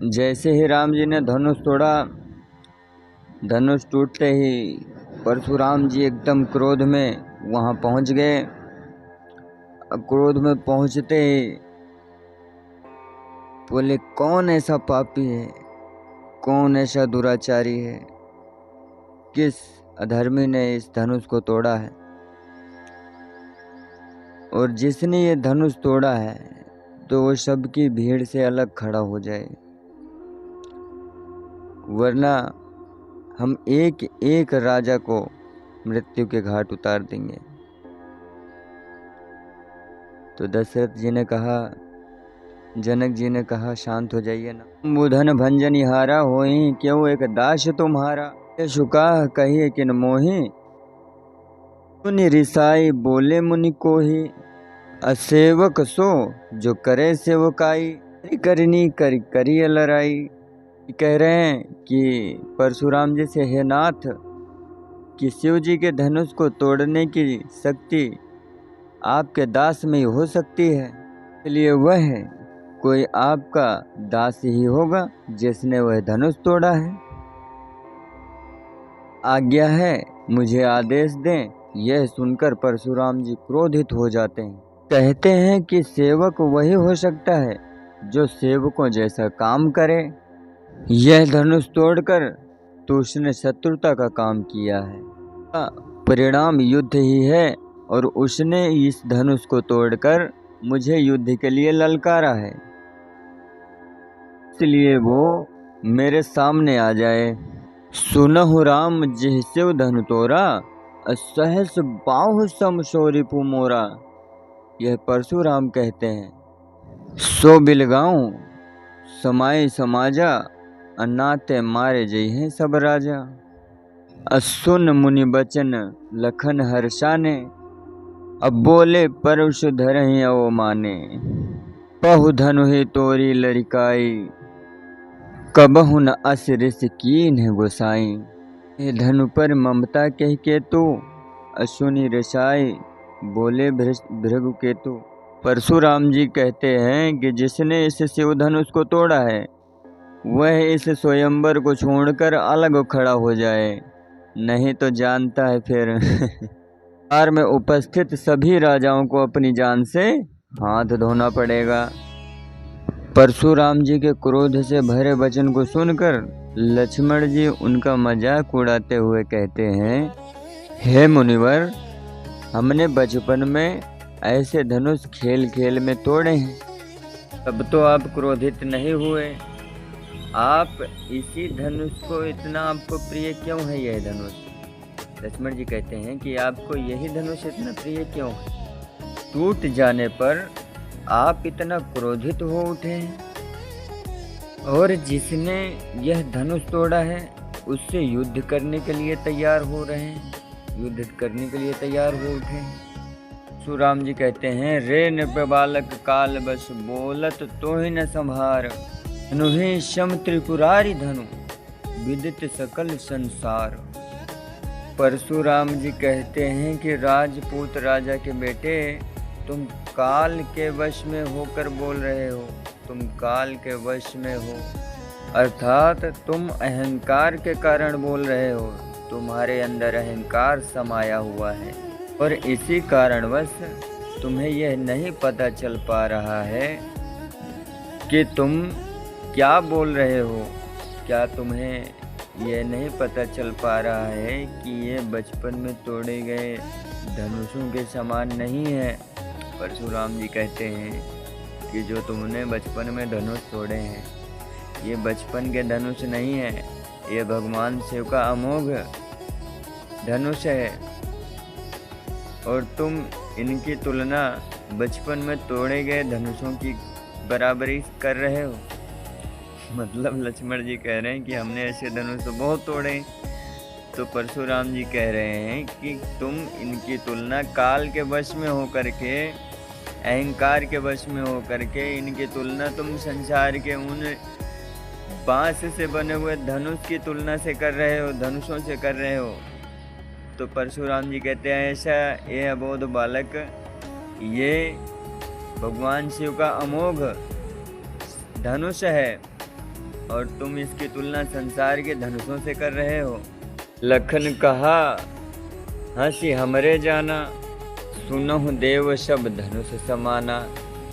जैसे ही राम जी ने धनुष तोड़ा, धनुष टूटते ही परशुराम जी एकदम क्रोध में वहाँ पहुँच गए। क्रोध में पहुँचते ही बोले, कौन ऐसा पापी है, कौन ऐसा दुराचारी है, किस अधर्मी ने इस धनुष को तोड़ा है, और जिसने ये धनुष तोड़ा है तो वो सबकी भीड़ से अलग खड़ा हो जाए, वरना हम एक एक राजा को मृत्यु के घाट उतार देंगे। तो दशरथ जी ने कहा, जनक जी ने कहा, शांत हो जाइए ना। बुधन भंजन हारा होई, क्यों एक दास तुम्हारा, शुका कहिए किन मोहि, मुनि रिसाई बोले मुनि को ही, असेवक सो जो करे सेवकाई, करनी करिए लड़ाई। कह रहे हैं कि परशुराम जी से, हे नाथ, कि शिव जी के धनुष को तोड़ने की शक्ति आपके दास में ही हो सकती है, इसलिए वह कोई आपका दास ही होगा जिसने वह धनुष तोड़ा है। आज्ञा है, मुझे आदेश दें। यह सुनकर परशुराम जी क्रोधित हो जाते हैं। कहते हैं कि सेवक वही हो सकता है जो सेवकों जैसा काम करे। यह धनुष तोड़कर तो उसने शत्रुता का काम किया है, परिणाम युद्ध ही है, और उसने इस धनुष को तोड़कर मुझे युद्ध के लिए ललकारा है, इसलिए वो मेरे सामने आ जाए। सुनहु राम जिह शिव धनु तोरा, सहस बाहु सम सो रिपु मोरा। यह परशुराम कहते हैं, सो बिलगाऊं समाय समाजा, अनाते मारे जय हैं सब राजा। असुन मुनि बचन लखन हर्षाने, अब बोले परुष धरहि अवो माने। पहु धनु ही तोरी लरिकाई, कबहु न अस रिस कीन है गोसाई। हे धनु पर ममता कह के तू, असुनि रिसाई बोले भृगु केतु। परशुराम जी कहते हैं कि जिसने इस शिव धनुष को तोड़ा है वह इस स्वयंवर को छोड़कर अलग खड़ा हो जाए, नहीं तो जानता है फिर कार में उपस्थित सभी राजाओं को अपनी जान से हाथ धोना पड़ेगा। परशुराम जी के क्रोध से भरे वचन को सुनकर लक्ष्मण जी उनका मजाक उड़ाते हुए कहते हैं, हे मुनिवर, हमने बचपन में ऐसे धनुष खेल खेल में तोड़े हैं, तब तो आप क्रोधित नहीं हुए। आप इसी धनुष को इतना आपको प्रिय क्यों है यह धनुष? लक्ष्मण जी कहते हैं कि आपको यही धनुष इतना प्रिय क्यों है? टूट जाने पर आप इतना क्रोधित हो उठे हैं, और जिसने यह धनुष तोड़ा है उससे युद्ध करने के लिए तैयार हो रहे हैं, युद्ध करने के लिए तैयार हो उठे हैं। सुराम जी कहते हैं, रे नृप बालक काल बस बोलत तो ही न संभार, नुहे शम त्रिपुरारी धनु विदित सकल संसार। परशुराम जी कहते हैं कि राजपूत राजा के बेटे, तुम काल के वश में होकर बोल रहे हो, तुम काल के वश में हो, अर्थात तुम अहंकार के कारण बोल रहे हो, तुम्हारे अंदर अहंकार समाया हुआ है, और इसी कारणवश तुम्हें यह नहीं पता चल पा रहा है कि तुम क्या बोल रहे हो। क्या तुम्हें यह नहीं पता चल पा रहा है कि ये बचपन में तोड़े गए धनुषों के समान नहीं है? परशुराम जी कहते हैं कि जो तुमने बचपन में धनुष तोड़े हैं, ये बचपन के धनुष नहीं है, ये भगवान शिव का अमोघ धनुष है, और तुम इनकी तुलना बचपन में तोड़े गए धनुषों की बराबरी कर रहे हो। मतलब लक्ष्मण जी कह रहे हैं कि हमने ऐसे धनुष तो बहुत तोड़े। तो परशुराम जी कह रहे हैं कि तुम इनकी तुलना काल के वश में होकर के, अहंकार के वश में होकर के, इनकी तुलना तुम संसार के उन बांस से बने हुए धनुष की तुलना से कर रहे हो, धनुषों से कर रहे हो। तो परशुराम जी कहते हैं, ऐसा ये अबोध बालक, ये भगवान शिव का अमोघ धनुष है, और तुम इसकी तुलना संसार के धनुषों से कर रहे हो। लखन कहा, हंसी हमरे जाना, सुनहु देव शब धनुष समाना।